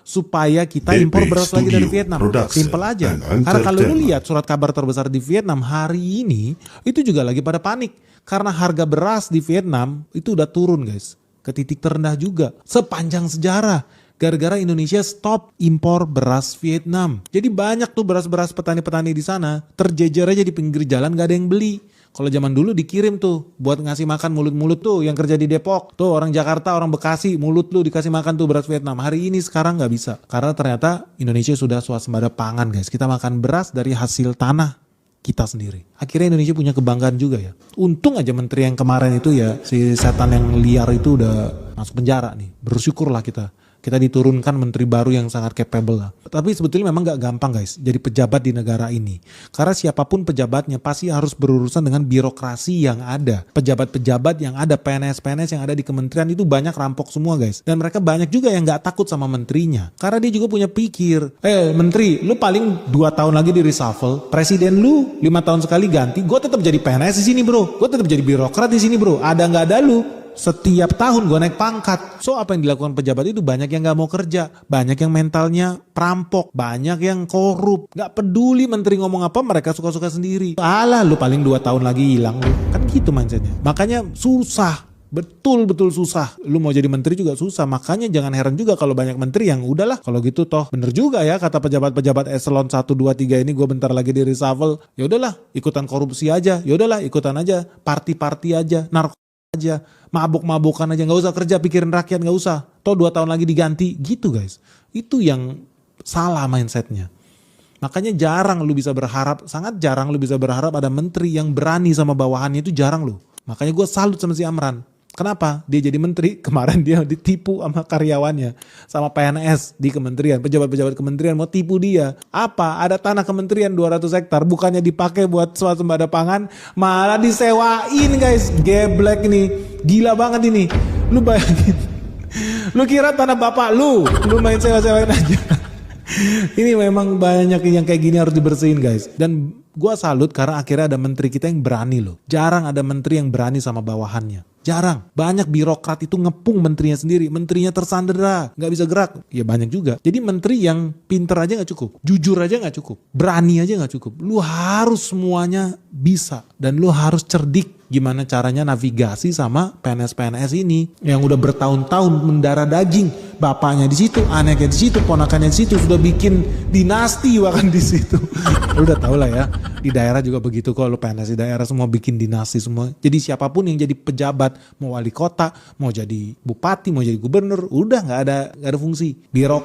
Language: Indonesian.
supaya kita impor beras lagi dari Vietnam. Simple aja. Karena kalau lu lihat surat kabar terbesar di Vietnam hari ini itu juga lagi pada panik karena harga beras di Vietnam itu udah turun guys ke titik terendah juga sepanjang sejarah. Gara-gara Indonesia stop impor beras Vietnam. Jadi banyak tuh beras-beras petani-petani di sana terjejer aja di pinggir jalan, gak ada yang beli. Kalau zaman dulu dikirim tuh buat ngasih makan mulut-mulut tuh yang kerja di Depok. Tuh orang Jakarta, orang Bekasi, mulut lu dikasih makan tuh beras Vietnam. Hari ini sekarang gak bisa. Karena ternyata Indonesia sudah swasembada pangan guys. Kita makan beras dari hasil tanah kita sendiri. Akhirnya Indonesia punya kebanggaan juga ya. Untung aja menteri yang kemarin itu ya, si setan yang liar itu udah masuk penjara nih. Bersyukurlah kita diturunkan menteri baru yang sangat capable lah. Tapi sebetulnya memang gak gampang guys jadi pejabat di negara ini. Karena siapapun pejabatnya pasti harus berurusan dengan birokrasi yang ada. Pejabat-pejabat yang ada, PNS-PNS yang ada di kementerian itu banyak rampok semua guys. Dan mereka banyak juga yang gak takut sama menterinya. Karena dia juga punya pikir. Menteri, lu paling 2 tahun lagi di reshuffle. Presiden lu 5 tahun sekali ganti. Gue tetap jadi PNS di sini bro. Gue tetap jadi birokrat di sini bro. Ada gak ada lu. Setiap tahun gue naik pangkat. So apa yang dilakukan pejabat itu banyak yang gak mau kerja. Banyak yang mentalnya perampok. Banyak yang korup. Gak peduli menteri ngomong apa mereka suka-suka sendiri. Alah lu paling 2 tahun lagi hilang lu. Kan gitu mindsetnya. Makanya susah. Betul-betul susah. Lu mau jadi menteri juga susah. Makanya jangan heran juga kalau banyak menteri yang udahlah. Kalau gitu toh bener juga ya kata pejabat-pejabat eselon 1, 2, 3 ini gue bentar lagi di reshuffle. Ya udahlah ikutan korupsi aja. Ya udahlah ikutan aja. Party-party aja. Aja mabuk-mabukan aja, nggak usah kerja pikirin rakyat, nggak usah, toh 2 tahun lagi diganti gitu guys. Itu yang salah mindsetnya. Makanya jarang lu bisa berharap, sangat jarang lu bisa berharap ada menteri yang berani sama bawahannya, itu jarang lu. Makanya gue salut sama si Amran. Kenapa? Dia jadi menteri, kemarin dia ditipu sama karyawannya, sama PNS di kementerian, pejabat-pejabat kementerian mau tipu dia. Apa? Ada tanah kementerian 200 hektar, bukannya dipakai buat swasembada pangan, malah disewain guys. Geblek ini, gila banget ini. Lu bayangin, lu kira tanah bapak lu main sewa-sewain aja. Ini memang banyak yang kayak gini harus dibersihin guys. Dan gue salut karena akhirnya ada menteri kita yang berani loh. Jarang ada menteri yang berani sama bawahannya. Jarang. Banyak birokrat itu ngepung menterinya sendiri. Menterinya tersandera, gak bisa gerak. Ya banyak juga. Jadi menteri yang pinter aja gak cukup. Jujur aja gak cukup. Berani aja gak cukup. Lu harus semuanya bisa. Dan lu harus cerdik gimana caranya navigasi sama PNS-PNS ini. Yang udah bertahun-tahun mendarah daging. Bapaknya di situ, anaknya di situ, ponakannya di situ. Sudah bikin dinasti bahkan di situ. Lu udah tau lah ya. Di daerah juga begitu kok. Lu PNS di daerah semua bikin dinasti semua. Jadi siapapun yang jadi pejabat, mau wali kota, mau jadi bupati, mau jadi gubernur, udah nggak ada fungsi. Birokrat